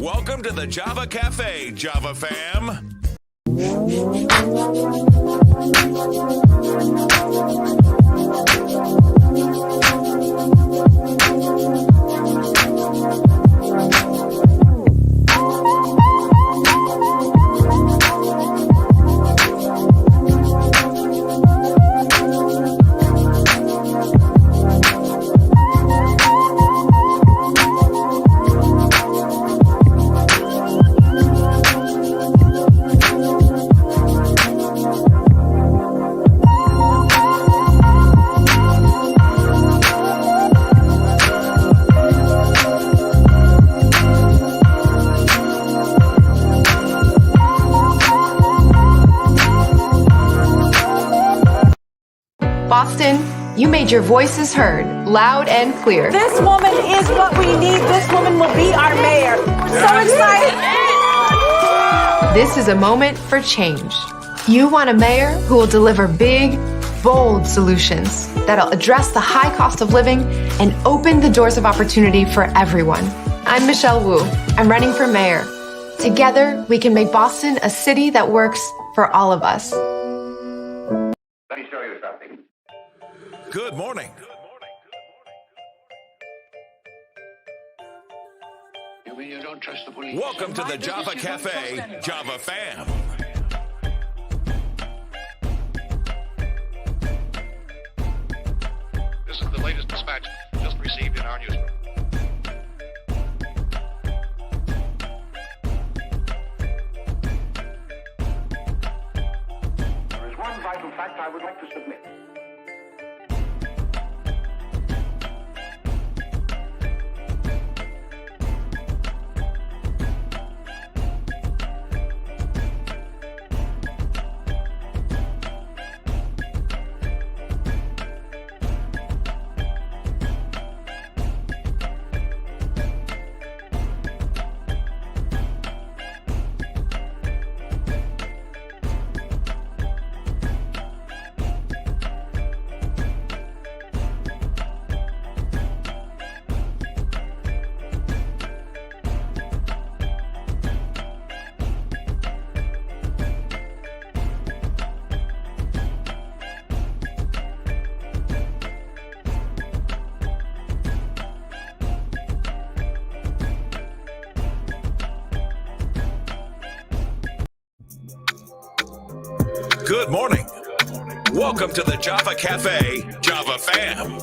Welcome to the Java Cafe, Java fam. Boston, you made your voices heard, loud and clear. This woman is what we need. This woman will be our mayor. So excited. This is a moment for change. You want a mayor who will deliver big, bold solutions that'll address the high cost of living and open the doors of opportunity for everyone. I'm Michelle Wu. I'm running for mayor. Together, we can make Boston a city that works for all of us. Let me show you something. Good morning. You mean you don't trust the police? Welcome to the Java Cafe, Java fam. This is the latest dispatch just received in our newsroom. There is one vital fact I would like to submit. Good morning. Welcome to the Java Cafe, Java fam.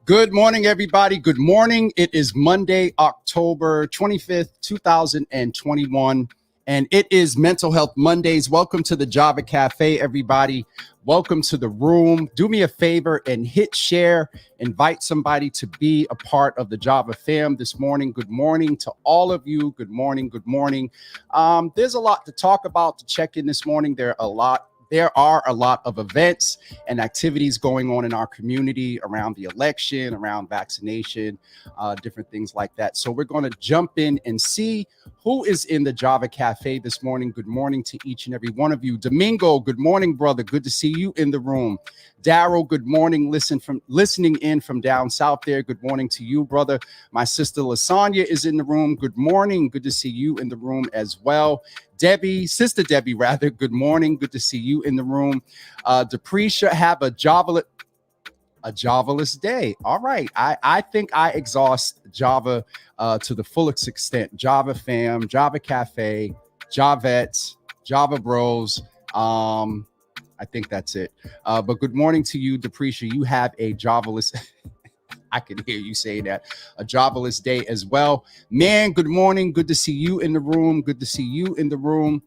Good morning, everybody. Good morning. It is Monday, October 25th, 2021, and it is Mental Health Mondays. Welcome to the Java Cafe, everybody. Welcome to the room. Do me a favor and hit share. Invite somebody to be a part of the Java fam this morning. Good morning to all of you. Good morning. Good morning. There's a lot to talk about, to check in this morning. There are a lot of events and activities going on in our community around the election, around vaccination, different things like that. So we're going to jump in and see who is in the Java Cafe this morning. Good morning to each and every one of you. Domingo, good morning, brother. Good to see you in the room. Daryl, good morning. Listening in from down south there. Good morning to you, brother. My sister Lasagna is in the room. Good morning. Good to see you in the room as well. Sister Debbie, rather, good morning. Good to see you in the room. Deprecia, have a Javaless day. All right. I think I exhaust Java to the fullest extent. Java fam, Java Cafe, Javettes, Java bros. I think that's it. But good morning to you, Deprecia. You have a Javaless. I can hear you say that. A Javaless day as well. Man, good morning. Good to see you in the room. Good to see you in the room.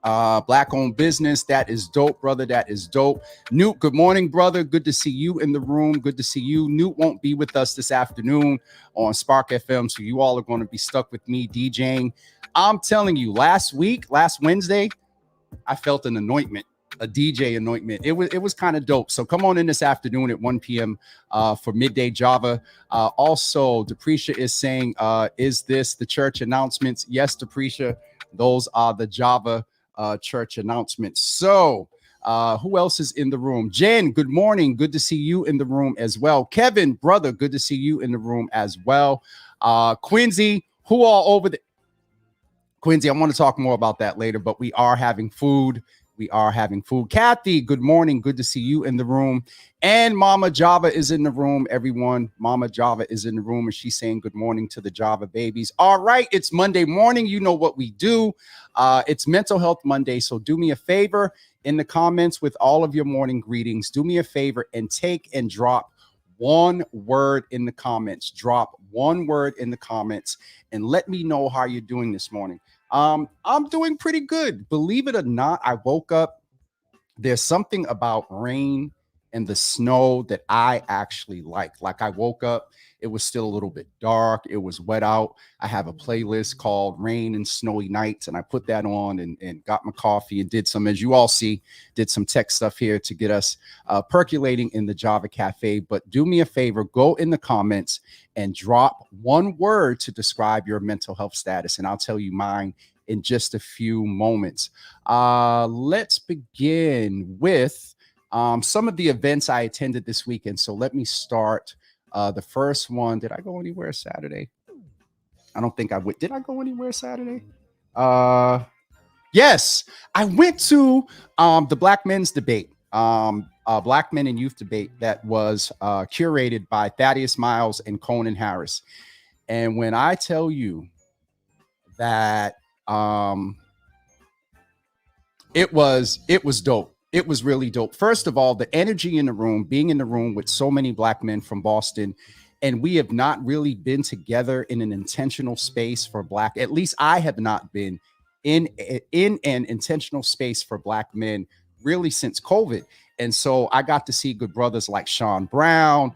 Black-owned business. That is dope, brother. That is dope. Newt, good morning, brother. Good to see you in the room. Good to see you. Newt won't be with us this afternoon on Spark FM, so you all are going to be stuck with me DJing. I'm telling you, last Wednesday, I felt an anointment. A DJ anointment. It was kind of dope. So come on in this afternoon at 1 p.m. For Midday Java. Also, Deprecia is saying, is this the church announcements? Yes, Deprecia, those are the Java church announcements. So who else is in the room? Jen, good morning. Good to see you in the room as well. Kevin, brother, good to see you in the room as well. Quincy, who all over the Quincy, I want to talk more about that later, but we are having food. We are having food. Kathy, good morning. Good to see you in the room. And Mama Java is in the room, everyone. Mama Java is in the room, and she's saying good morning to the Java babies. All right, it's Monday morning. You know what we do. It's Mental Health Monday, so do me a favor in the comments with all of your morning greetings. Do me a favor and take and drop one word in the comments. Drop one word in the comments and let me know how you're doing this morning. I'm doing pretty good. Believe it or not, I woke up. There's something about rain and the snow that I actually like. Like I woke up, it was still a little bit dark. It was wet out. I have a playlist called Rain and Snowy Nights, and I put that on and got my coffee and did some, as you all see, did some tech stuff here to get us percolating in the Java Cafe. But do me a favor, go in the comments and drop one word to describe your mental health status, and I'll tell you mine in just a few moments. Let's begin with some of the events I attended this weekend. So let me start. The first one, did I go anywhere Saturday? I don't think I went. Did I go anywhere Saturday? Yes, I went to the Black Men's Debate, Black Men and Youth Debate that was curated by Thaddeus Miles and Conan Harris. And when I tell you that it was dope. It was really dope. First of all, the energy in the room, being in the room with so many Black men from Boston, and we have not really been together in an intentional space for Black, at least I have not been in an intentional space for Black men really since COVID. And so I got to see good brothers like Sean Brown,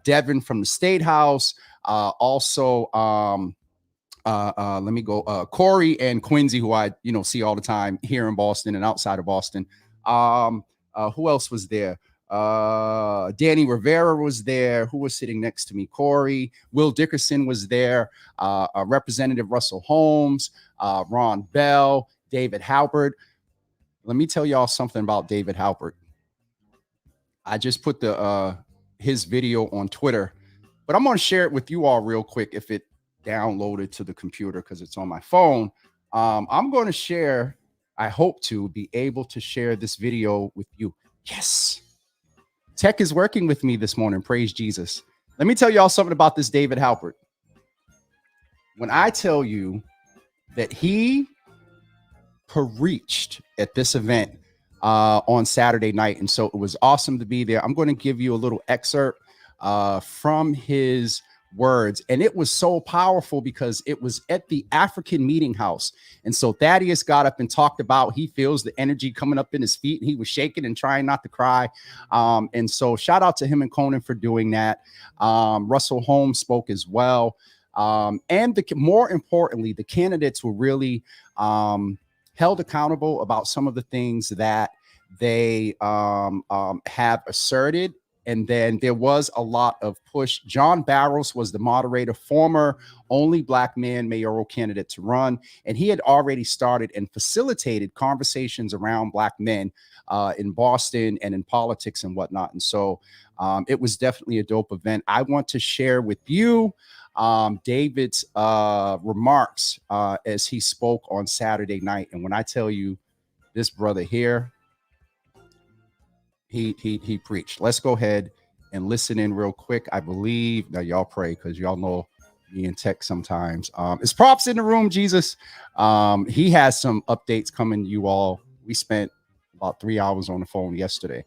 Devin from the State House, also Corey and Quincy, who I see all the time here in Boston and outside of Boston. Who else was there? Danny Rivera was there. Who was sitting next to me? Corey. Will Dickerson was there. Representative Russell Holmes, Ron Bell, David Halpert. Let me tell y'all something about David Halpert. I just put his video on Twitter, but I'm going to share it with you all real quick if it downloaded to the computer because it's on my phone. I'm going to share. I hope to be able to share this video with you. Yes. Tech is working with me this morning. Praise Jesus. Let me tell y'all something about this David Halpert. When I tell you that he preached at this event on Saturday night, and so it was awesome to be there. I'm going to give you a little excerpt from his words, and it was so powerful because it was at the African Meeting House. And so Thaddeus got up and talked about he feels the energy coming up in his feet, and he was shaking and trying not to cry. And so shout out to him and Conan for doing that. Russell Holmes spoke as well. And more importantly, the candidates were really held accountable about some of the things that they have asserted. And then there was a lot of push. John Barrows was the moderator, former only Black man mayoral candidate to run. And he had already started and facilitated conversations around Black men in Boston and in politics and whatnot. And so it was definitely a dope event. I want to share with you David's remarks as he spoke on Saturday night. And when I tell you this brother here, he preached. Let's go ahead and listen in real quick. I believe now y'all pray because y'all know me and tech sometimes. It's props in the room, Jesus. He has some updates coming to you all. We spent about 3 hours on the phone yesterday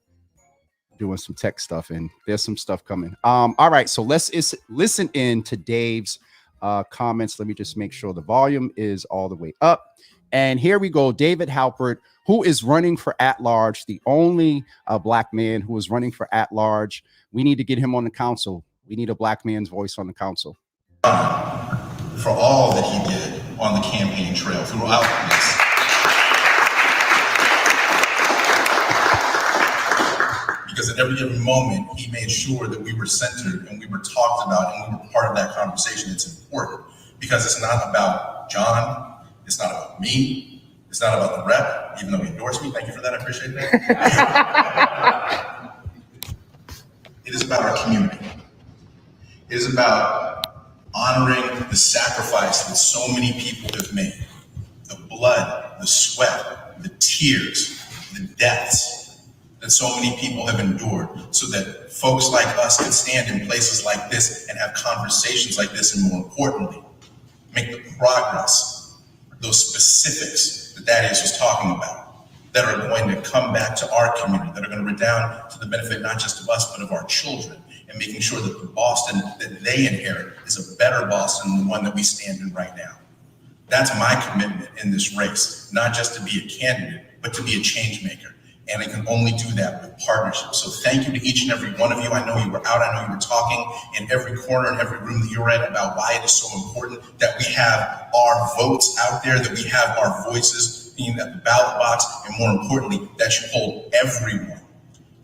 doing some tech stuff, and there's some stuff coming. All right, so let's listen in to Dave's comments. Let me just make sure the volume is all the way up. And here we go. David Halpert, who is running for at-large, the only Black man who is running for at-large. We need to get him on the council. We need a Black man's voice on the council. For all that he did on the campaign trail throughout this. Because at every moment, he made sure that we were centered and we were talked about and we were part of that conversation. It's important because it's not about John. It's not about me. It's not about the rep, even though he endorsed me. Thank you for that. I appreciate that. It is about our community. It is about honoring the sacrifice that so many people have made blood, the sweat, the tears, the deaths that so many people have endured so that folks like us can stand in places like this and have conversations like this, and more importantly, make the progress, those specifics that Thaddeus was talking about, that are going to come back to our community, that are going to redound to the benefit not just of us, but of our children, and making sure that the Boston that they inherit is a better Boston than the one that we stand in right now. That's my commitment in this race, not just to be a candidate, but to be a change maker. And I can only do that with partnership. So thank you to each and every one of you. I know you were out. I know you were talking in every corner and every room that you're in about why it is so important that we have our votes out there, that we have our voices being at the ballot box, and more importantly, that you hold everyone,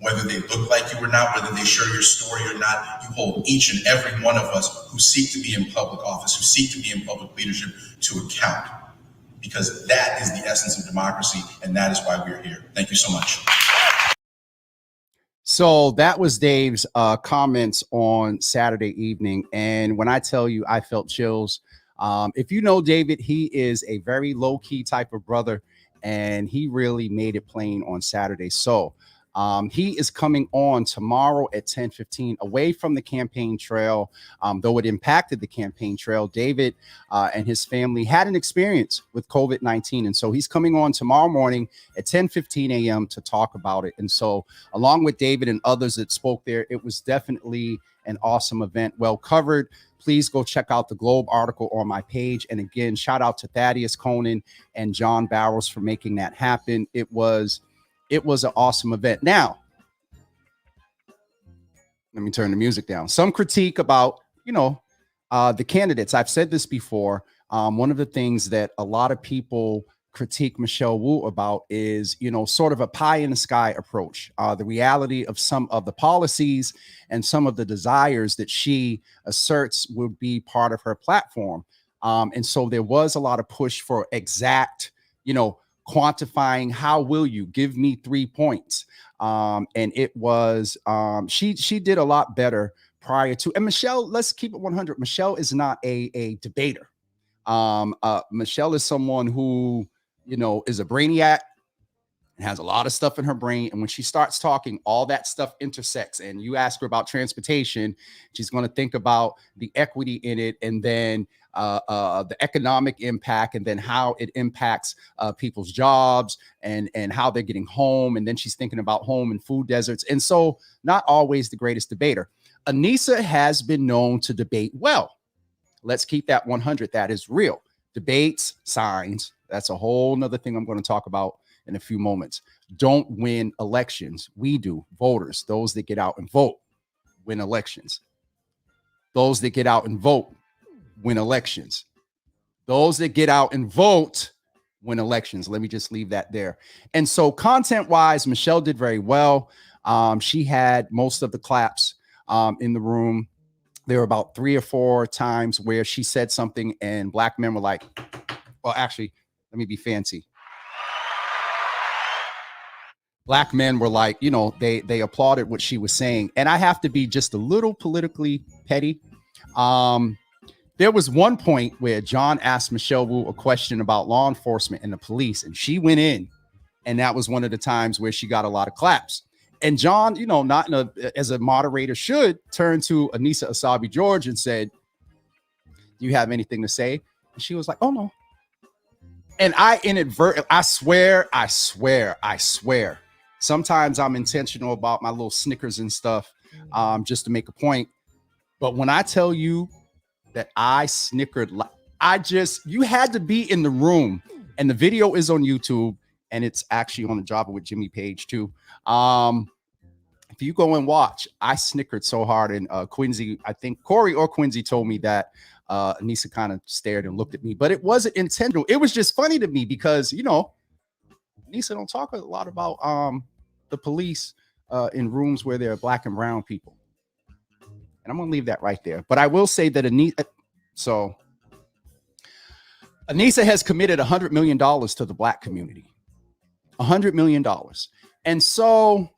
whether they look like you or not, whether they share your story or not, you hold each and every one of us who seek to be in public office, who seek to be in public leadership, to account. Because that is the essence of democracy, and that is why we're here. Thank you so much. So that was Dave's comments on Saturday evening. And when I tell you I felt chills, if you know David, he is a very low-key type of brother, and he really made it plain on Saturday. So he is coming on tomorrow at 10:15 away from the campaign trail. Though it impacted the campaign trail, David and his family had an experience with COVID-19. And so he's coming on tomorrow morning at 10:15 a.m. to talk about it. And so along with David and others that spoke there, it was definitely an awesome event, well covered. Please go check out the Globe article on my page. And again, shout out to Thaddeus Conan and John Barrows for making that happen. It was an awesome event. Now, let me turn the music down. Some critique about, the candidates. I've said this before. One of the things that a lot of people critique Michelle Wu about is, sort of a pie in the sky approach. The reality of some of the policies and some of the desires that she asserts would be part of her platform. And so there was a lot of push for exact, quantifying, how will you give me 3 points? And it was, she did a lot better prior to, and Michelle, let's keep it 100. Michelle is not a debater. Michelle is someone who, is a brainiac and has a lot of stuff in her brain. And when she starts talking, all that stuff intersects. And you ask her about transportation, she's going to think about the equity in it, and then the economic impact, and then how it impacts people's jobs and how they're getting home. And then she's thinking about home and food deserts. And so not always the greatest debater. Anissa has been known to debate well. Let's keep that 100. That is real. Debates, signs. That's a whole nother thing I'm going to talk about in a few moments. Don't win elections. We do. Voters, those that get out and vote, win elections. Those that get out and vote, win elections. Those that get out and vote, win elections. Let me just leave that there. And so content-wise, Michelle did very well. She had most of the claps in the room. There were about 3 or 4 times where she said something and black men were like, well, actually, let me be fancy. Black men were like, they applauded what she was saying. And I have to be just a little politically petty. There was one point where John asked Michelle Wu a question about law enforcement and the police, and she went in. And that was one of the times where she got a lot of claps. And John, not as a moderator should, turned to Anissa Asabi George and said, do you have anything to say? And she was like, oh, no. And I swear. Sometimes I'm intentional about my little snickers and stuff, just to make a point. But when I tell you that I snickered, you had to be in the room. And the video is on YouTube, and it's actually on the Java with Jimmy page too. If you go and watch, I snickered so hard. And Quincy, I think Corey or Quincy told me that Anissa kind of stared and looked at me, but it wasn't intentional. It was just funny to me because, Anissa don't talk a lot about the police in rooms where there are black and brown people. And I'm going to leave that right there. But I will say that Anissa has committed $100 million to the black community. $100 million. And so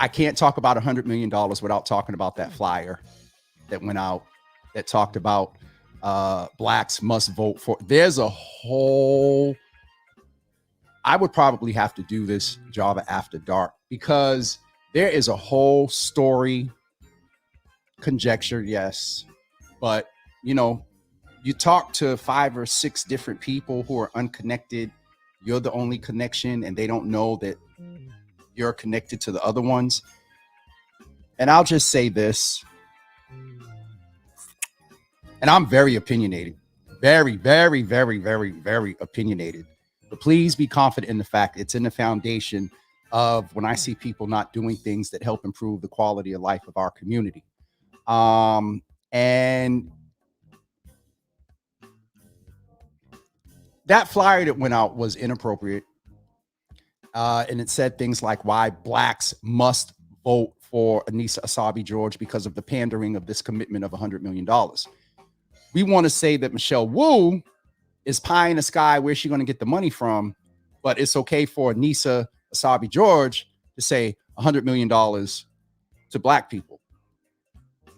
I can't talk about $100 million without talking about that flyer that went out that talked about blacks must vote for. There's a whole, I would probably have to do this Java after dark, because there is a whole story, conjecture, yes, but you know, you talk to 5 or 6 different people who are unconnected, you're the only connection, and they don't know that you're connected to the other ones. And I'll just say this, and I'm very opinionated, very, very, very, very, very opinionated, but please be confident in the fact it's in the foundation of when I see people not doing things that help improve the quality of life of our community. And that flyer that went out was inappropriate. And it said things like why blacks must vote for Anissa Asabi George because of the pandering of this commitment of $100 million. We want to say that Michelle Wu is pie in the sky. Where's she going to get the money from? But it's okay for Anissa Asabi George to say $100 million to black people.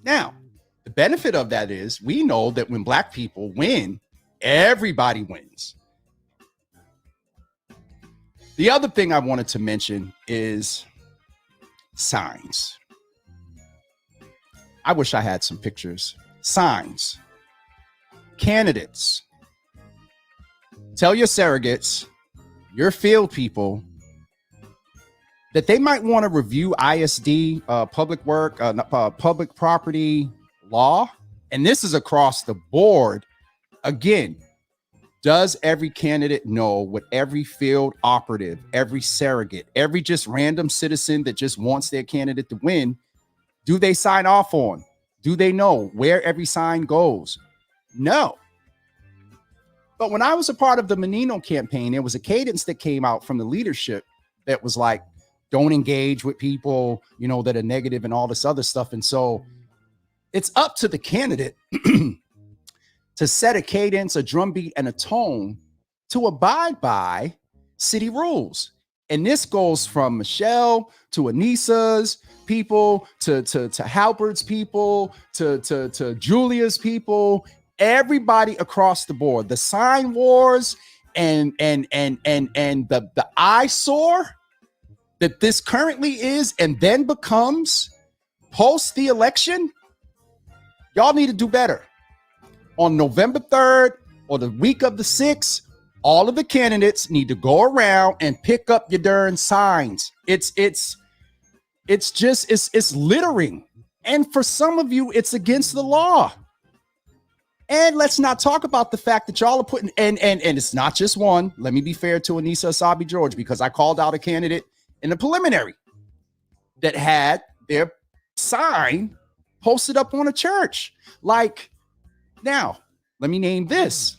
Now, the benefit of that is we know that when black people win, everybody wins. The other thing I wanted to mention is signs. I wish I had some pictures. Signs. Candidates. Tell your surrogates, your field people, that they might want to review ISD, public work, public property law. And this is across the board. Again, does every candidate know what every field operative, every surrogate, every just random citizen that just wants their candidate to win, do they sign off on? Do they know where every sign goes? No. But when I was a part of the Menino campaign, there was a cadence that came out from the leadership that was like, don't engage with people, you know, that are negative and all this other stuff. And so it's up to the candidate to set a cadence, a drumbeat, and a tone to abide by city rules. And this goes from Michelle to Anissa's people to Halbert's people to Julia's people, everybody across the board. The sign wars and the eyesore that this currently is and then becomes post the election, y'all need to do better. On November 3rd or the week of the 6th, all of the candidates need to go around and pick up your darn signs. It's littering. And for some of you, it's against the law. And let's not talk about the fact that y'all are putting, and it's not just one. Let me be fair to Anissa Asabi George, because I called out a candidate in the preliminary that had their sign posted up on a church. Like, now, let me name this.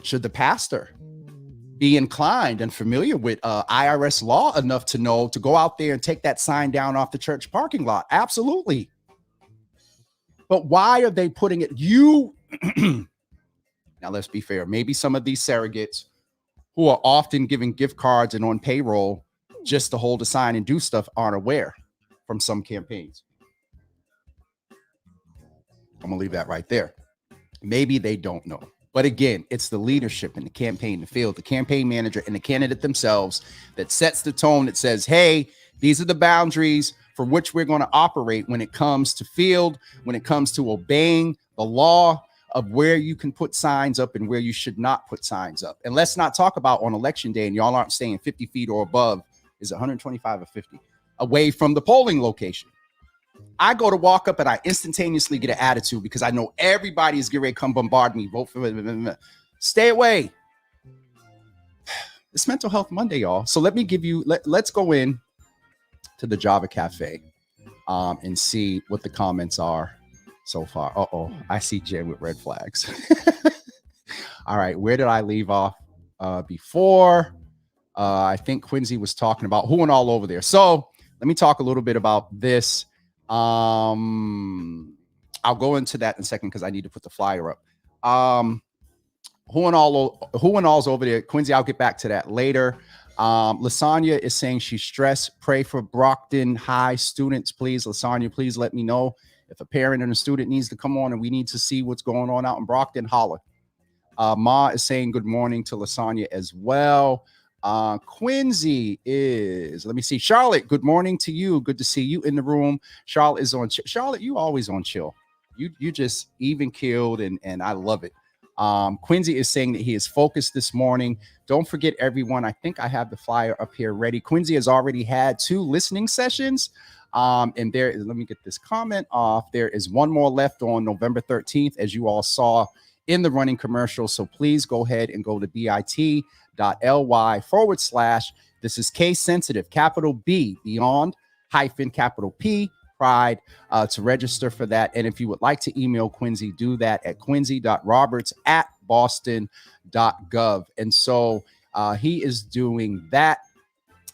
Should the pastor be inclined and familiar with IRS law enough to know to go out there and take that sign down off the church parking lot? Absolutely. But why are they putting it? Now, let's be fair. Maybe some of these surrogates who are often giving gift cards and on payroll just to hold a sign and do stuff aren't aware from some campaigns. I'm going to leave that right there. Maybe they don't know. But again, it's the leadership in the campaign, the field, the campaign manager, and the candidate themselves that sets the tone that says, hey, these are the boundaries for which we're going to operate when it comes to field, when it comes to obeying the law of where you can put signs up and where you should not put signs up. And let's not talk about on election day, and y'all aren't staying 50 feet or above, is it 125 or 50, away from the polling location. I go to walk up and I instantaneously get an attitude because I know everybody is getting ready to come bombard me. Vote for stay away. It's Mental Health Monday, y'all. So let me give you, let's go in to the Java Cafe and see what the comments are so far. Uh-oh, I see Jen with red flags. All right, where did I leave off before? I think Quincy was talking about who and all over there. So let me talk a little bit about this. I'll go into that in a second because I need to put the flyer up. Who and all's over there. Quincy, I'll get back to that later. Lasagna is saying she's stressed. Pray for Brockton High students, please. Lasagna, please let me know If a parent and a student needs to come on and we need to see what's going on out in Brockton, holler. Ma is saying good morning to Lasagna as well. Quincy is, let me see. Charlotte, good morning to you. Good to see you in the room. Charlotte is on. Charlotte, you always on chill. You just even killed, and I love it. Quincy is saying that he is focused this morning. Don't forget, everyone. I think I have the flyer up here ready. Quincy has already had 2 listening sessions. And there is, let me get this comment off. There is one more left on November 13th, as you all saw in the running commercial. So please go ahead and go to bit.ly/. This is case sensitive, capital B, beyond hyphen capital P, pride, to register for that. And if you would like to email Quincy, do that at quincy.roberts@boston.gov. And so he is doing that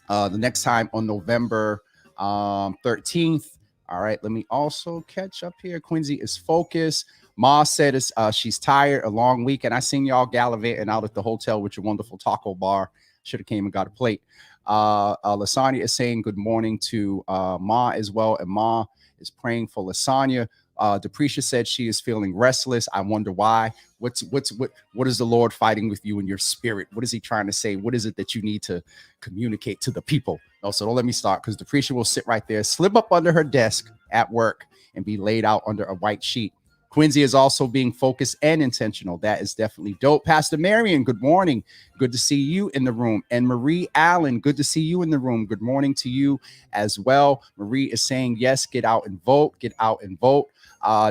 the next time on November 13th. All right, let me also catch up here. Quincy is focused. Ma said she's tired, a long week, and I seen y'all gallivanting out at the hotel with your wonderful taco bar. Should have came and got a plate. Lasagna is saying good morning to Ma as well, and Ma is praying for Lasagna. Deprecia said she is feeling restless. I wonder why. What is the Lord fighting with you in your spirit? What is he trying to say? What is it that you need to communicate to the people? So don't let me start, because Deprecia will sit right there, slip up under her desk at work, and be laid out under a white sheet. Quincy is also being focused and intentional. That is definitely dope. Pastor Marion, good morning. Good to see you in the room. And Marie Allen, good to see you in the room. Good morning to you as well. Marie is saying, yes, get out and vote. Get out and vote.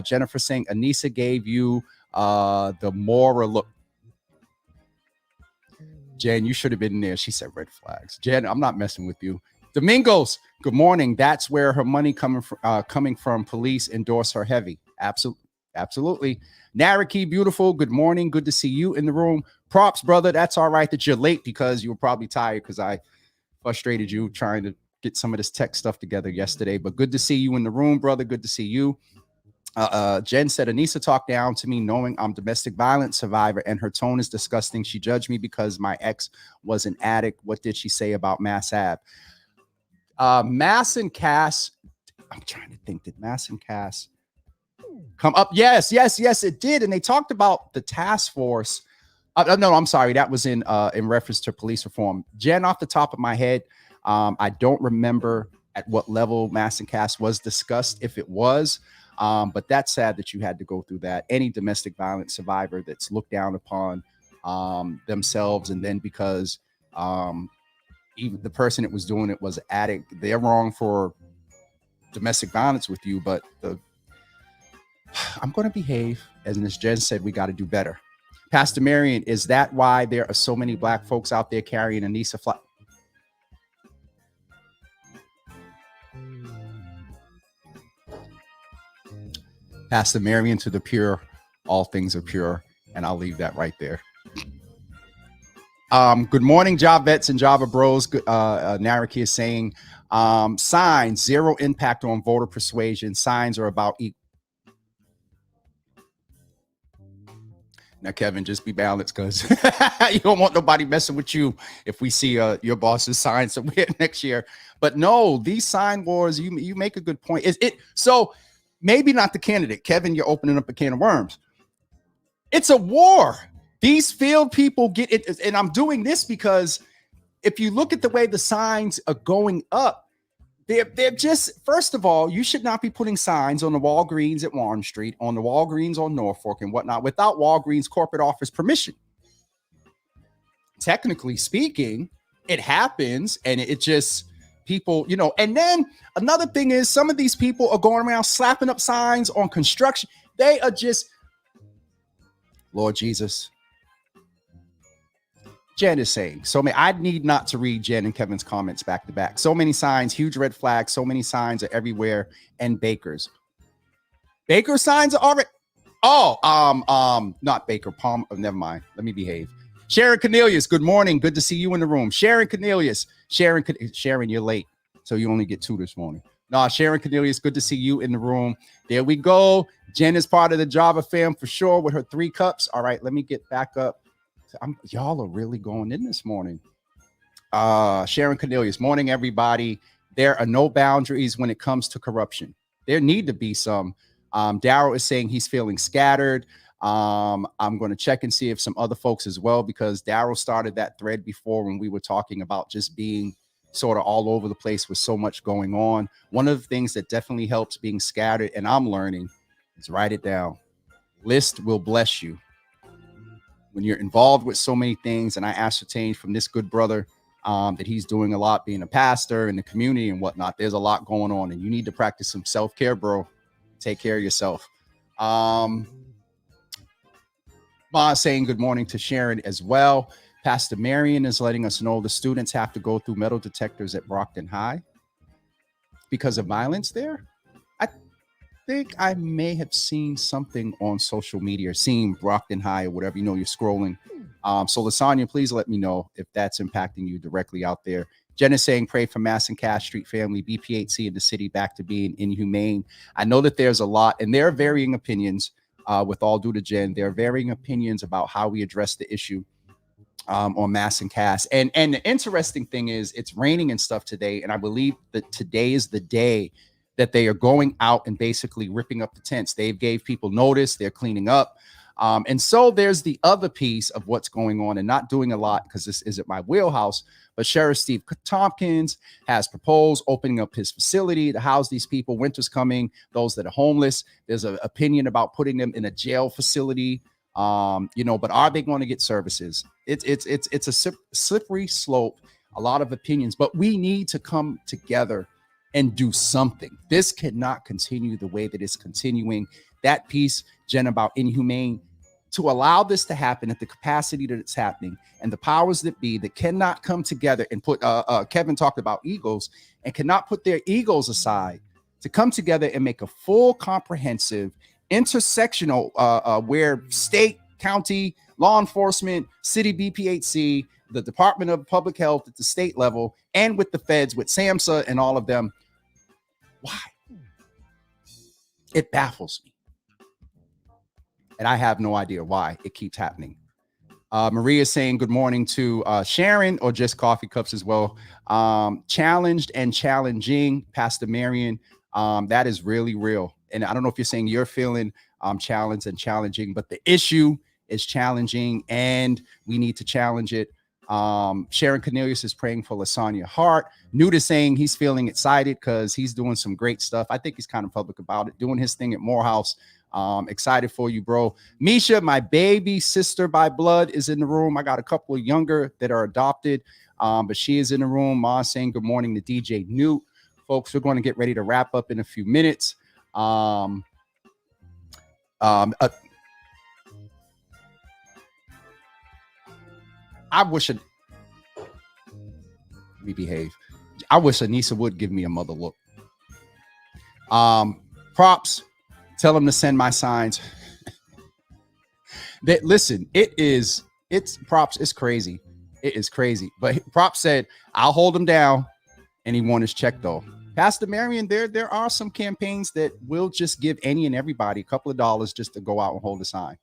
Jennifer saying, Anissa gave you the moral look. Jen, you should have been there. She said red flags. Jen, I'm not messing with you. Domingos, good morning. That's where her money coming from. Police endorse her heavy. Absolutely. Nariki, beautiful. Good morning. Good to see you in the room. Props, brother. That's all right that you're late, because you were probably tired because I frustrated you trying to get some of this tech stuff together yesterday. But good to see you in the room, brother. Good to see you. Jen said, Anissa talked down to me knowing I'm domestic violence survivor, and her tone is disgusting. She judged me because my ex was an addict. What did she say about Mass Ave? Mass and Cass, I'm trying to think, did Mass and Cass come up? Yes, it did. And they talked about the task force. No, I'm sorry. That was in reference to police reform. Jen, off the top of my head, I don't remember at what level Mass and Cass was discussed, if it was. But that's sad that you had to go through that. Any domestic violence survivor that's looked down upon themselves, and then because even the person that was doing it was an addict, they're wrong for domestic violence with you. But I'm going to behave. As Ms. Jen said, we got to do better. Pastor Marion, is that why there are so many black folks out there carrying Anissa flag? Pastor Marion, to the pure, all things are pure. And I'll leave that right there. Good morning, Java vets and Java bros. Nariki is saying, signs, zero impact on voter persuasion. Signs are about equal. Now, Kevin, just be balanced, because you don't want nobody messing with you if we see your boss's sign somewhere next year. But no, these sign wars, you make a good point. So maybe not the candidate. Kevin, you're opening up a can of worms. It's a war. These field people get it. And I'm doing this because if you look at the way the signs are going up, they're just, first of all, you should not be putting signs on the Walgreens at Warren Street, on the Walgreens on Norfolk and whatnot, without Walgreens corporate office permission. Technically speaking, it happens, and it just, people, and then another thing is, some of these people are going around slapping up signs on construction. They are just, Lord Jesus. Jen is saying, I need not to read Jen and Kevin's comments back to back. So many signs, huge red flags, so many signs are everywhere. And Baker's signs are already, not Baker, Palm, never mind. Let me behave. Sharon Cornelius, good morning. Good to see you in the room. Sharon Cornelius, Sharon, you're late, so you only get 2 this morning. No, Sharon Cornelius, good to see you in the room. There we go. Jen is part of the Java fam for sure with her 3 cups. All right, let me get back up. Y'all are really going in this morning. Sharon Cornelius, morning, everybody. There are no boundaries when it comes to corruption. There need to be some Daryl is saying he's feeling scattered. I'm going to check and see if some other folks as well, because Daryl started that thread before when we were talking about just being sort of all over the place with so much going on. One of the things that definitely helps being scattered, and I'm learning, is write it down. List will bless you. When you're involved with so many things, and I ascertained from this good brother that he's doing a lot being a pastor in the community and whatnot. There's a lot going on, and you need to practice some self-care, bro. Take care of yourself. Ma saying good morning to Sharon as well. Pastor Marion is letting us know the students have to go through metal detectors at Brockton High because of violence there. I think I may have seen something on social media, seeing Brockton High or whatever, you're scrolling. So Lasagna, please let me know if that's impacting you directly out there. Jen is saying, pray for Mass and Cass Street family, BPHC in the city back to being inhumane. I know that there's a lot, and there are varying opinions with all due to Jen. There are varying opinions about how we address the issue on Mass and Cass. And the interesting thing is it's raining and stuff today. And I believe that today is the day that they are going out and basically ripping up the tents. They gave people notice. They're cleaning up. And so there's the other piece of what's going on, and not doing a lot because this isn't my wheelhouse, but Sheriff Steve Tompkins has proposed opening up his facility to house these people. Winter's coming, those that are homeless. There's an opinion about putting them in a jail facility, but are they going to get services? It's a slippery slope, a lot of opinions, but we need to come together and do something. This cannot continue the way that it's continuing. That piece, Jen, about inhumane, to allow this to happen at the capacity that it's happening, and the powers that be that cannot come together and put, Kevin talked about egos, and cannot put their egos aside to come together and make a full, comprehensive, intersectional, where state, county, law enforcement, city BPHC, the Department of Public Health at the state level, and with the feds, with SAMHSA and all of them. Why? It baffles me. And I have no idea why it keeps happening. Maria saying good morning to Sharon, or just coffee cups as well. Challenged and challenging, Pastor Marion. That is really real. And I don't know if you're saying you're feeling challenged and challenging, but the issue is challenging and we need to challenge it. Sharon Cornelius is praying for Lasagna Hart. Nuda saying he's feeling excited because he's doing some great stuff. I think he's kind of public about it, doing his thing at Morehouse. Excited for you, bro. Misha, my baby sister by blood, is in the room. I got a couple of younger that are adopted, but she is in the room. Ma saying good morning to DJ Newt. Folks, we're going to get ready to wrap up in a few minutes. I wish let me behave. I wish Anissa would give me a mother look. Props. Tell them to send my signs. That listen, it's Props. It's crazy. It is crazy. But Props said, I'll hold him down, and he won his check though. Pastor Marion, there are some campaigns that will just give any and everybody a couple of dollars just to go out and hold a sign.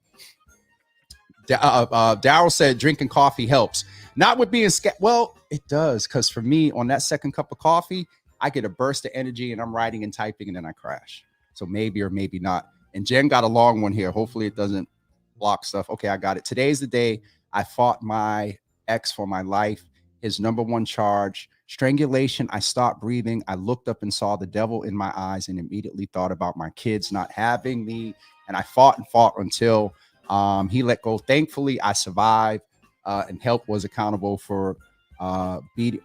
Daryl said drinking coffee helps. Not with being scared. Well, it does, because for me, on that second cup of coffee, I get a burst of energy and I'm writing and typing and then I crash. So maybe or maybe not. And Jen got a long one here. Hopefully it doesn't block stuff. Okay, I got it. Today's the day I fought my ex for my life. His number one charge, strangulation. I stopped breathing. I looked up and saw the devil in my eyes and immediately thought about my kids not having me. And I fought and fought until he let go. Thankfully, I survived, and help was accountable for beating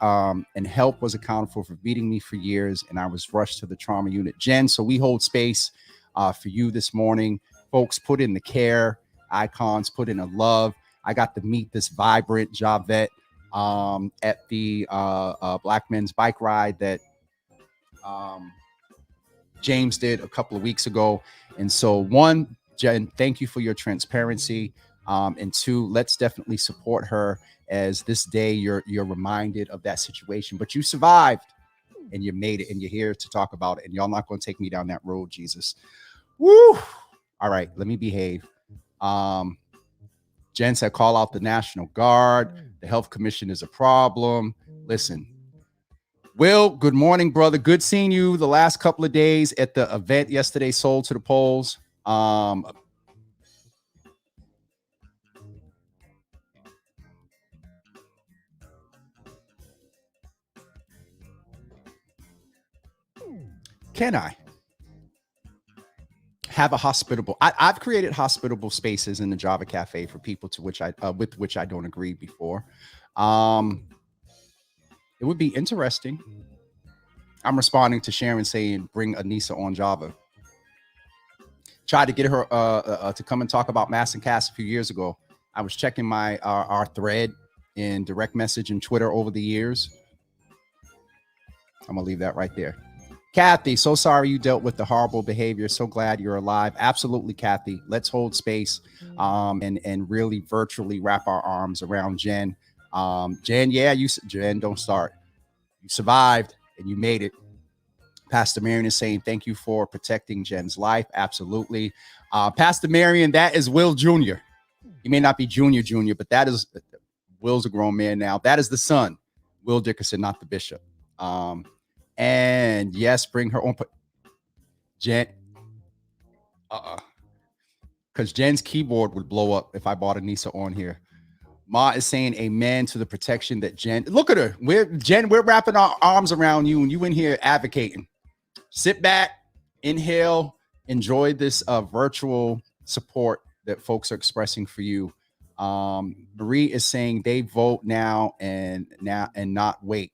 me for years, and I was rushed to the trauma unit. Jen, so we hold space for you this morning. Folks, put in the care icons, put in a love. I got to meet this vibrant Javette at the Black Men's Bike Ride that James did a couple of weeks ago. And so one, Jen, thank you for your transparency. And two, let's definitely support her as this day you're reminded of that situation. But you survived and you made it and you're here to talk about it. And y'all not going to take me down that road, Jesus. Woo! All right, let me behave. Jen said, call out the National Guard. The Health Commission is a problem. Listen, Will, good morning, brother. Good seeing you the last couple of days at the event yesterday, Sold to the Polls. Can I have a hospitable? I've created hospitable spaces in the Java Cafe for people to which with which I don't agree before. It would be interesting. I'm responding to Sharon saying, bring Anissa on Java. Tried to get her to come and talk about Mass and Cass a few years ago. I was checking my our thread in direct message and Twitter over the years. I'm gonna leave that right there. Kathy, so sorry you dealt with the horrible behavior. So glad you're alive. Absolutely, Kathy. Let's hold space and really virtually wrap our arms around Jen. Jen, yeah, Jen, don't start. You survived and you made it. Pastor Marion is saying thank you for protecting Jen's life. Absolutely. Pastor Marion, that is Will Jr. He may not be Junior, but that is Will's a grown man now. That is the son, Will Dickerson, not the bishop. And yes, bring her on. Jen, because Jen's keyboard would blow up if I bought Anissa on here. Ma is saying amen to the protection that Jen. Look at her. We're wrapping our arms around you, and you in here advocating. Sit back, inhale, enjoy this virtual support that folks are expressing for you. Marie is saying they vote now and not wait.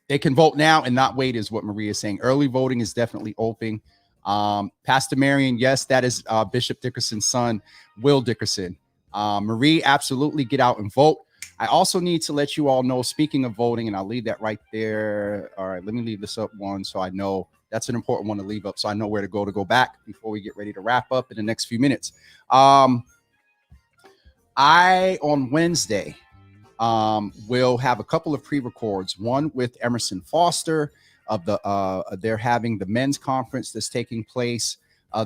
They can vote now and not wait is what Marie is saying. Early voting is definitely open. Pastor Marion, yes, that is Bishop Dickerson's son, Will Dickerson. Marie, absolutely get out and vote. I also need to let you all know, speaking of voting, and I'll leave that right there. All right, let me leave this up one so I know. That's an important one to leave up so I know where to go back before we get ready to wrap up in the next few minutes. On Wednesday, we'll have a couple of pre-records, one with Emerson Foster of they're having the men's conference that's taking place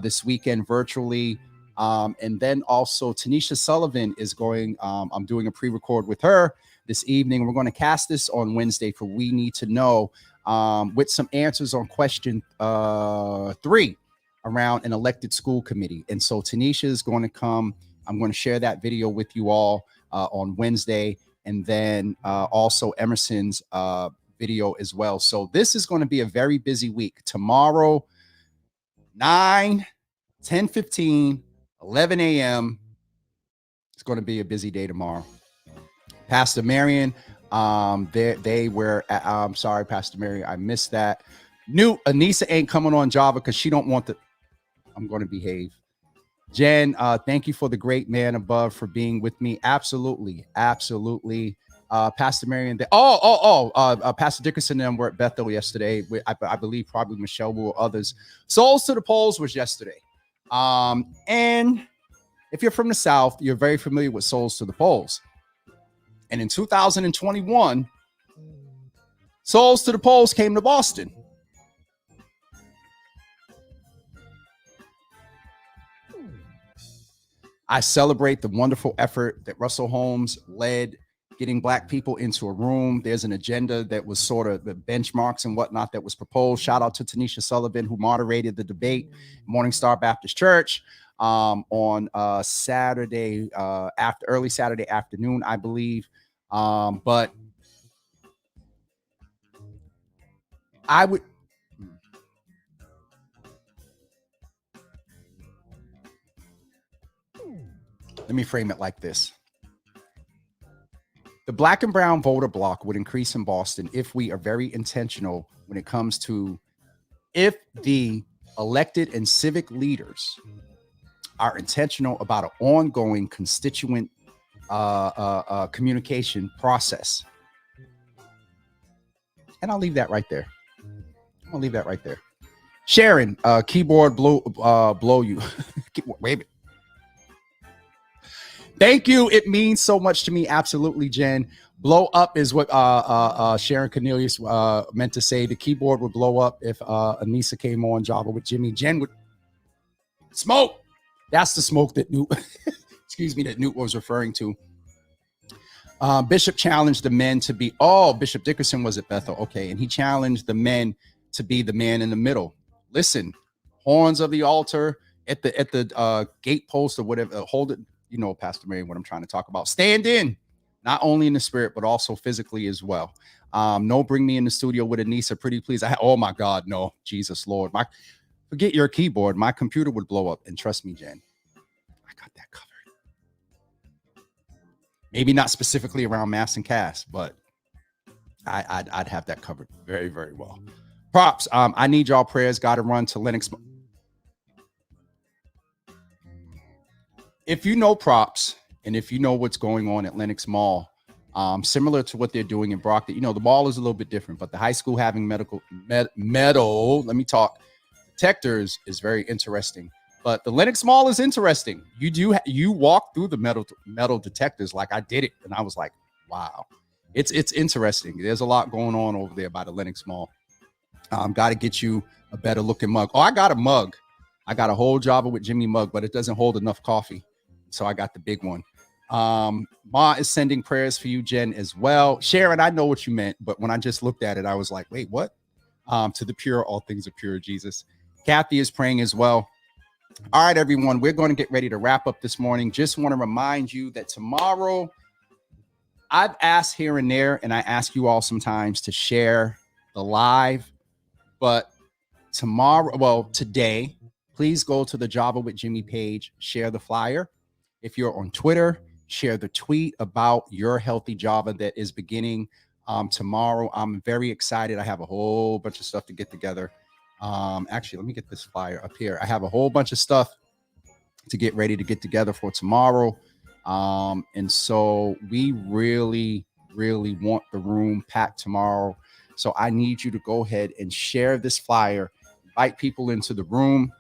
this weekend virtually. And then also Tanisha Sullivan is going, I'm doing a pre-record with her this evening. We're going to cast this on Wednesday for We Need to Know with some answers on question 3 around an elected school committee. And so Tanisha is going to come. I'm going to share that video with you all on Wednesday. And then also Emerson's video as well. So this is going to be a very busy week. Tomorrow, 9, 10:15, 11 a.m. It's going to be a busy day tomorrow. Pastor Marion, they were, I'm sorry, Pastor Marion, I missed that. Anissa ain't coming on Java because she don't want I'm going to behave. Jen, thank you for the great man above for being with me. Absolutely. Pastor Marion, Pastor Dickerson and them were at Bethel yesterday. I believe probably Michelle or others. Souls to the Polls was yesterday. And if you're from the South, you're very familiar with Souls to the Polls. And in 2021, Souls to the Polls came to Boston. I celebrate the wonderful effort that Russell Holmes led, getting Black people into a room. There's an agenda that was sort of the benchmarks and whatnot that was proposed. Shout out to Tanisha Sullivan, who moderated the debate, Morning Star Baptist Church, on Saturday, early Saturday afternoon, I believe. But I would. Let me frame it like this. The Black and brown voter block would increase in Boston if we are very intentional when it comes to if the elected and civic leaders are intentional about an ongoing constituent communication process. And I'll leave that right there. Sharon, keyboard blow you. Wait a minute. Thank you. It means so much to me. Absolutely, Jen. Blow up is what Sharon Cornelius meant to say. The keyboard would blow up if Anissa came on Java with Jimmy. Jen would smoke. That's the smoke that Newt, that Newt was referring to. Bishop challenged the men to be, Bishop Dickerson was at Bethel. Okay. And he challenged the men to be the man in the middle. Listen, horns of the altar at the gate post or whatever, hold it. You know, Pastor Mary, what I'm trying to talk about. Stand in, not only in the spirit, but also physically as well. No, bring me in the studio with Anissa, pretty please. Oh my God, no, Jesus Lord. Forget your keyboard. My computer would blow up. And trust me, Jen, I got that covered. Maybe not specifically around mass and cast, but I'd have that covered very, very well. Props. I need y'all prayers. Got to run to Lenox. If you know Props and if you know what's going on at Lenox Mall, similar to what they're doing in Brockton, you know, the mall is a little bit different, but the high school having metal detectors is very interesting. But the Lenox Mall is interesting. You walk through the metal detectors like I did it, and I was like, wow, it's interesting. There's a lot going on over there by the Lenox Mall. Got to get you a better looking mug. Oh, I got a mug. I got a whole Java with Jimmy mug, but it doesn't hold enough coffee, so I got the big one. Ma is sending prayers for you, Jen, as well. Sharon, I know what you meant, but when I just looked at it, I was like, wait, what? To the pure, all things are pure, Jesus. Kathy is praying as well. All right, everyone, we're going to get ready to wrap up this morning. Just want to remind you that tomorrow, I've asked here and there, and I ask you all sometimes to share the live, but today, please go to the Java with Jimmy page, share the flyer. If you're on Twitter, share the tweet about your healthy Java that is beginning tomorrow. I'm very excited. I have a whole bunch of stuff to get together. Actually, let me get this flyer up here. I have a whole bunch of stuff to get ready to get together for tomorrow. And so we really, really want the room packed tomorrow. So I need you to go ahead and share this flyer, invite people into the room.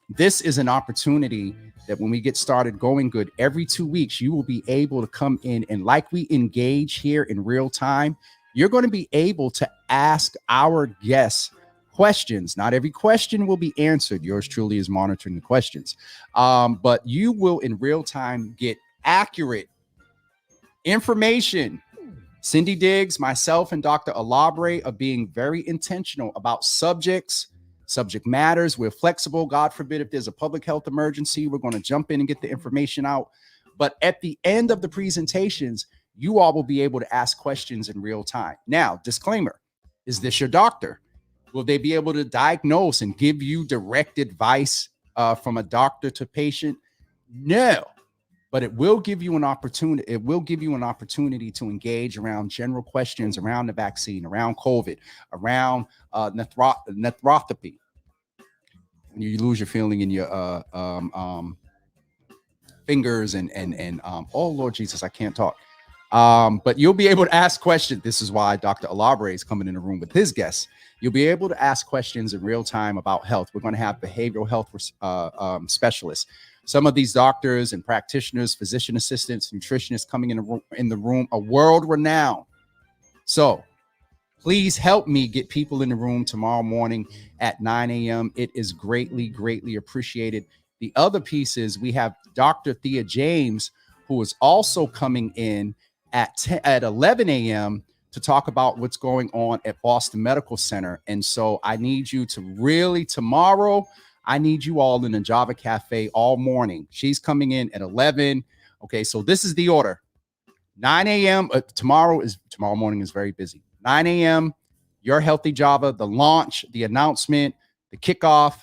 This is an opportunity that when we get started going good, every 2 weeks, you will be able to come in and like we engage here in real time, you're going to be able to ask our guests questions. Not every question will be answered. Yours truly is monitoring the questions. But you will in real time get accurate information. Cindy Diggs, myself, and Dr. Alabre are being very intentional about subject matters. We're flexible. God forbid if there's a public health emergency, we're going to jump in and get the information out. But at the end of the presentations, you all will be able to ask questions in real time. Now, disclaimer, is this your doctor? Will they be able to diagnose and give you direct advice from a doctor to patient? No, but it will give you an opportunity. It will give you an opportunity to engage around general questions around the vaccine, around COVID, around nephropathy. When you lose your feeling in your fingers and oh Lord Jesus, I can't talk. But you'll be able to ask questions. This is why Dr. Alabre is coming in the room with his guests. You'll be able to ask questions in real time about health. We're going to have behavioral health specialists. Some of these doctors and practitioners, physician assistants, nutritionists coming in the room are world renowned. So please help me get people in the room tomorrow morning at 9 a.m. It is greatly, greatly appreciated. The other piece is we have Dr. Thea James, who is also coming in at 11 a.m. to talk about what's going on at Boston Medical Center. And so I need you to really tomorrow, I need you all in the Java Cafe all morning. She's coming in at 11. Okay, so this is the order. 9 a.m. Tomorrow morning is very busy. 9 a.m. Your Healthy Java, the launch, the announcement, the kickoff.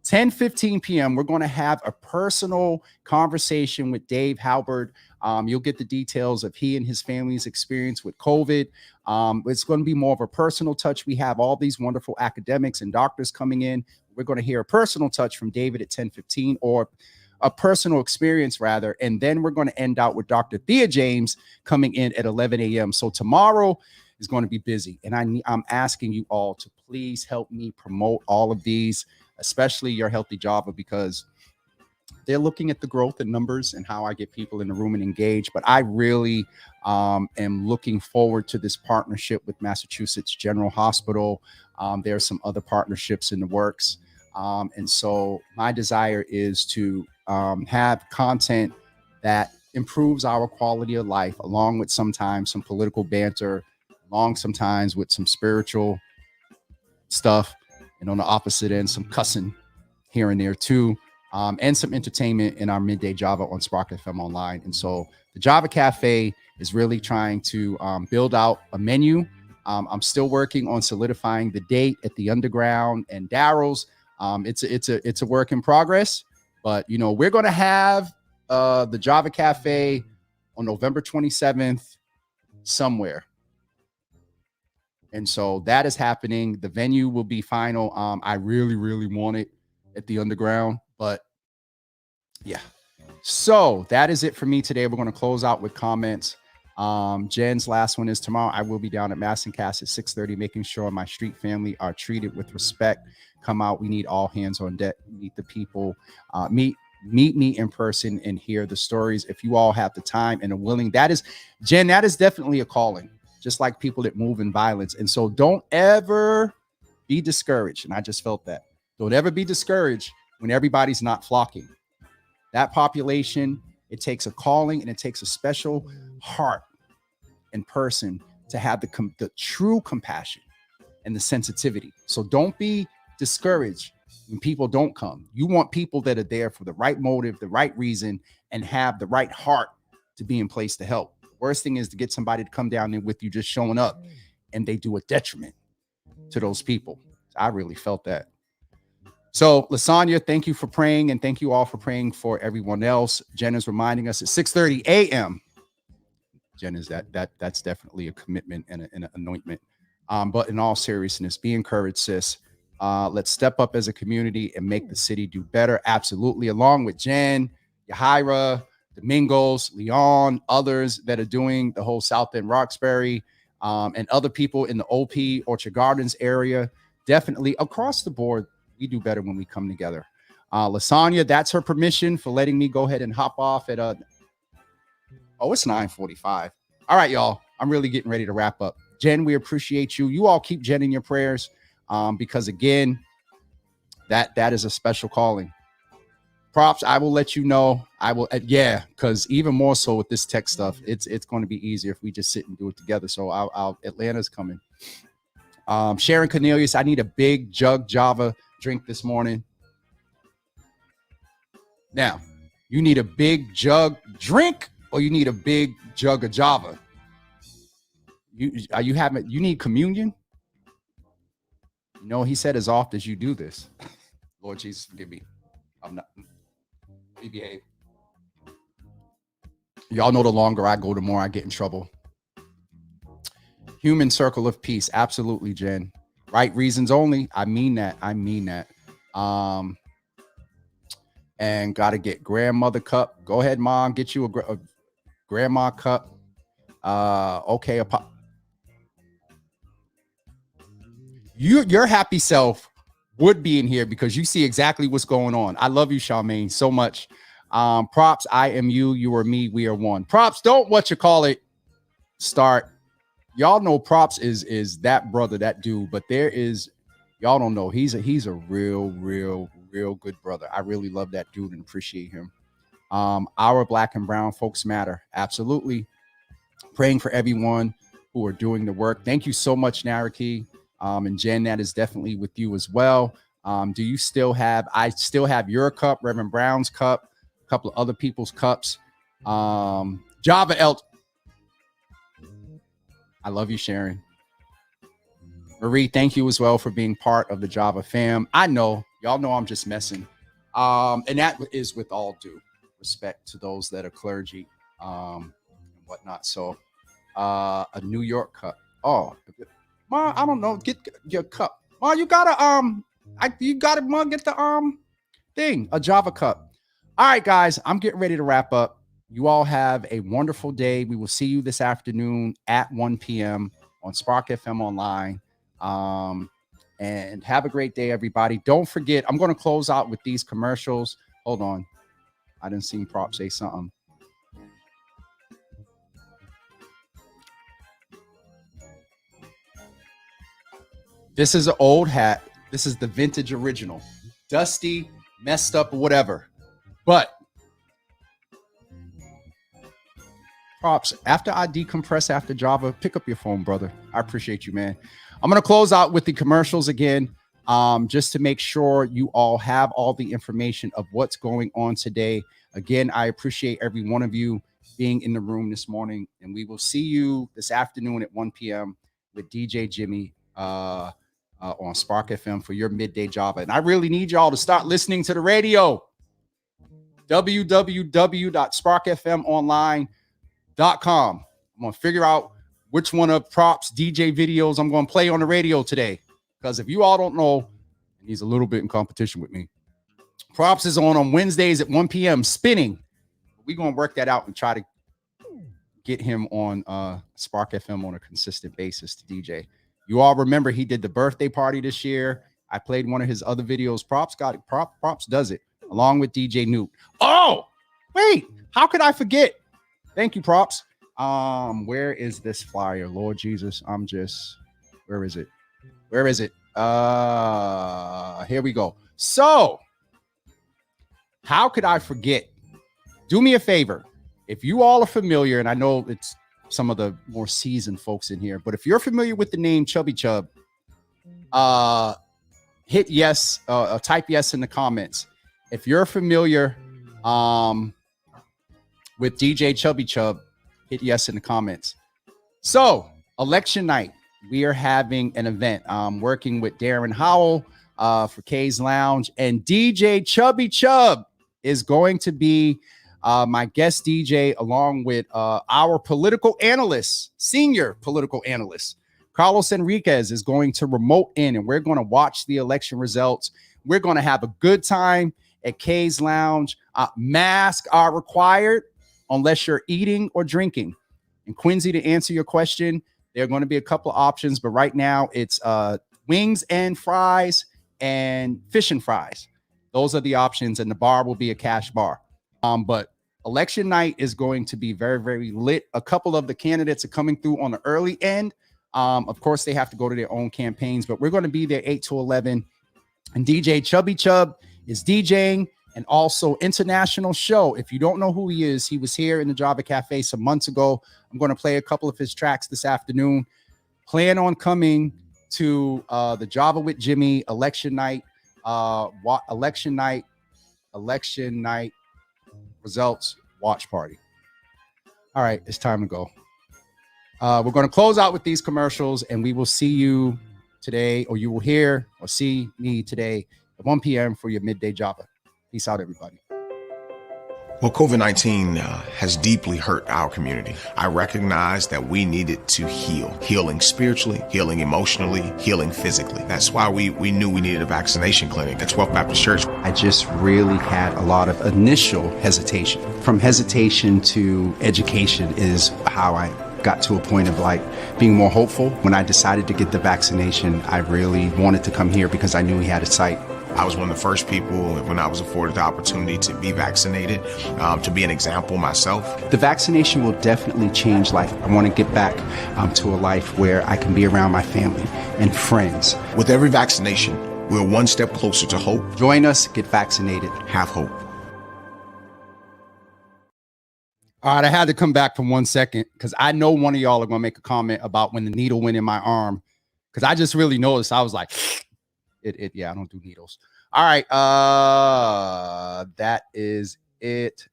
10:15 p.m. We're going to have a personal conversation with Dave Halberd. You'll get the details of he and his family's experience with COVID. It's going to be more of a personal touch. We have all these wonderful academics and doctors coming in. We're going to hear a personal touch from David at 10:15, or a personal experience rather. And then we're going to end out with Dr. Thea James coming in at 11 a.m. So tomorrow is going to be busy. And I'm asking you all to please help me promote all of these, especially Your Healthy Java, because they're looking at the growth in numbers and how I get people in the room and engage. But I really am looking forward to this partnership with Massachusetts General Hospital. There are some other partnerships in the works. And so my desire is to have content that improves our quality of life, along with sometimes some political banter, along sometimes with some spiritual stuff, and on the opposite end, some cussing here and there too, and some entertainment in our midday Java on Spark FM Online. And so the Java Cafe is really trying to build out a menu. I'm still working on solidifying the date at the Underground and Daryl's. It's a work in progress, but we're going to have the Java Cafe on November 27th somewhere. And so that is happening. The venue will be final. I really, really want it at the Underground, but yeah. So that is it for me today. We're going to close out with comments. Jen's last one is tomorrow. I will be down at Massincast at 6:30, making sure my street family are treated with respect. Come out. We need all hands on deck. Meet the people. Meet me in person and hear the stories. If you all have the time and are willing, Jen, that is definitely a calling, just like people that move in violence. And so don't ever be discouraged. And I just felt that. Don't ever be discouraged when everybody's not flocking. That population, it takes a calling and it takes a special heart and person to have the true compassion and the sensitivity. So don't be discouraged when people don't come. You want people that are there for the right motive, the right reason, and have the right heart to be in place to help. Worst thing is to get somebody to come down there with you just showing up and they do a detriment to those people. I really felt that. So Lasagna, thank you for praying, and thank you all for praying for everyone else. Jen is reminding us at 6:30 a.m. Jen is that's definitely a commitment and an anointment. But in all seriousness, be encouraged, sis. Let's step up as a community and make the city do better. Absolutely. Along with Jen, Yahira, Domingos, Leon, others that are doing the whole South End Roxbury, and other people in the OP Orchard Gardens area. Definitely across the board, we do better when we come together. Lasagna, that's her permission for letting me go ahead and hop off at it's 9:45. All right, y'all. I'm really getting ready to wrap up. Jen, we appreciate you. You all keep Jen in your prayers, because again, that is a special calling. Props, I will let you know. I will, because even more so with this tech stuff, it's going to be easier if we just sit and do it together. So Atlanta's coming. Sharon Cornelius, I need a big jug Java drink this morning. Now, you need a big jug drink or you need a big jug of Java? You need communion? He said as oft as you do this. Lord Jesus, forgive me. I'm not. Behave. Y'all know the longer I go, the more I get in trouble. Human circle of peace. Absolutely, Jen. Right reasons only. I mean that. And got to get grandmother cup. Go ahead, Mom. Get you a grandma cup. Okay. Your happy self would be in here because you see exactly what's going on. I love you, Charmaine, so much. Props, I am you. You are me. We are one. Props, don't start. Y'all know Props is that brother, that dude, but y'all don't know. He's a real good brother. I really love that dude and appreciate him. Our Black and Brown folks matter. Absolutely. Praying for everyone who are doing the work. Thank you so much, Naraki. And Jen, that is definitely with you as well. I still have your cup, Reverend Brown's cup, a couple of other people's cups. Java Elt. I love you, Sharon. Marie, thank you as well for being part of the Java fam. I know, y'all know I'm just messing. And that is with all due respect to those that are clergy, and whatnot. So, a New York cup. Oh, Ma, I don't know. Get your cup. Ma, you gotta Mom, get the thing, a Java cup. All right, guys, I'm getting ready to wrap up. You all have a wonderful day. We will see you this afternoon at 1 p.m. on Spark FM Online. And have a great day, everybody. Don't forget, I'm going to close out with these commercials. Hold on. I didn't see Prop say something. This is an old hat. This is the vintage original. Dusty, messed up, or whatever. But Props. After I decompress after Java, pick up your phone, brother. I appreciate you, man. I'm going to close out with the commercials again, just to make sure you all have all the information of what's going on today. Again, I appreciate every one of you being in the room this morning, and we will see you this afternoon at 1 p.m. with DJ Jimmy on Spark FM for your midday Java. And I really need y'all to start listening to the radio. www.sparkfmonline.com. I'm going to figure out which one of Props DJ videos I'm going to play on the radio today. Because if you all don't know, he's a little bit in competition with me. Props is on Wednesdays at 1 p.m. spinning. We're going to work that out and try to get him on Spark FM on a consistent basis to DJ. You all remember he did the birthday party this year. I played one of his other videos. Props got it. Props does it along with DJ Newt. Oh, wait, how could I forget? Thank you, Props. Where is this flyer? Lord Jesus, where is it? Where is it? Here we go. So, how could I forget? Do me a favor. If you all are familiar, and I know it's some of the more seasoned folks in here, but if you're familiar with the name Chubby Chub, hit yes, type yes in the comments. If you're familiar with DJ Chubby Chub, hit yes in the comments. So, election night, we are having an event. I'm working with Darren Howell for K's Lounge, and DJ Chubby Chub is going to be my guest DJ, along with our political analyst, senior political analyst. Carlos Enriquez is going to remote in, and we're going to watch the election results. We're going to have a good time at K's Lounge. Masks are required unless you're eating or drinking. And Quincy, to answer your question, there are going to be a couple of options, but right now it's wings and fries and fish and fries. Those are the options, and the bar will be a cash bar. But election night is going to be very, very lit. A couple of the candidates are coming through on the early end. Of course, they have to go to their own campaigns, but we're going to be there 8 to 11. And DJ Chubby Chub is DJing, and also international show. If you don't know who he is, he was here in the Java Cafe some months ago. I'm going to play a couple of his tracks this afternoon. Plan on coming to the Java with Jimmy election night results watch party. All right, it's time to go. We're going to close out with these commercials, and we will see you today, or you will hear or see me today at 1 p.m. for your midday Java. Peace out, everybody. Well, COVID-19 has deeply hurt our community. I recognize that we needed to heal. Healing spiritually, healing emotionally, healing physically. That's why we knew we needed a vaccination clinic at 12th Baptist Church. I just really had a lot of initial hesitation. From hesitation to education is how I got to a point of like being more hopeful. When I decided to get the vaccination, I really wanted to come here because I knew he had a site. I was one of the first people, when I was afforded the opportunity to be vaccinated, to be an example myself. The vaccination will definitely change life. I want to get back to a life where I can be around my family and friends. With every vaccination, we're one step closer to hope. Join us, get vaccinated. Have hope. All right, I had to come back for 1 second because I know one of y'all are going to make a comment about when the needle went in my arm, because I just really noticed. I was like, yeah, I don't do needles. All right, that is it.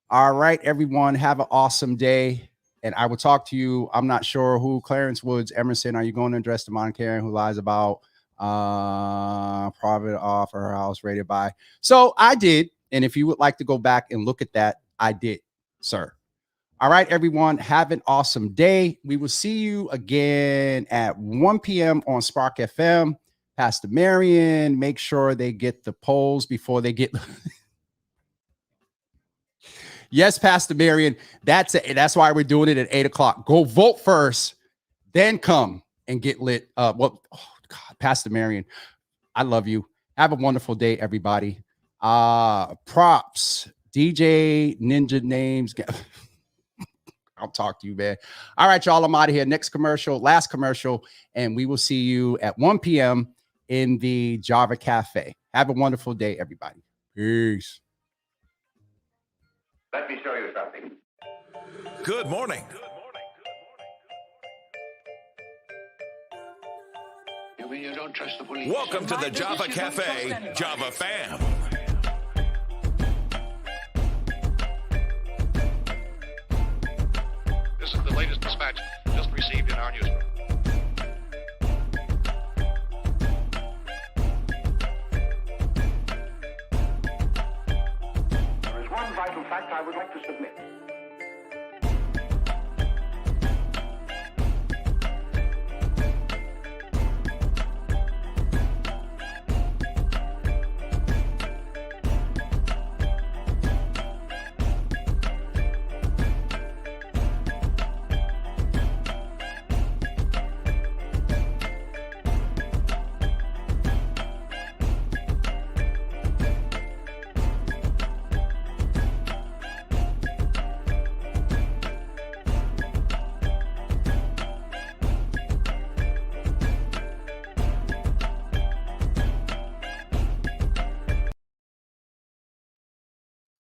All right, everyone, have an awesome day, and I will talk to you. I'm not sure who, Clarence Woods, Emerson, are you going to address the Mon Karen who lies about private offer her house rated by? So I did. And if you would like to go back and look at that, I did, sir. All right, everyone, have an awesome day. We will see you again at 1 p.m. on Spark FM. Pastor Marion, make sure they get the polls before they get. Yes, Pastor Marion, that's it. That's why we're doing it at 8 o'clock. Go vote first, then come and get lit. God, Pastor Marion, I love you. Have a wonderful day, everybody. Props, DJ Ninja Names. I'll talk to you, man. All right, y'all, I'm out of here. Next commercial, last commercial, and we will see you at 1 p.m. in the Java Cafe. Have a wonderful day, everybody. Peace. Let me show you something. Good morning. You mean you don't trust the police? Welcome to the Java Cafe, Java fam. This is the latest dispatch just received in our newsroom. There is one vital fact I would like to submit.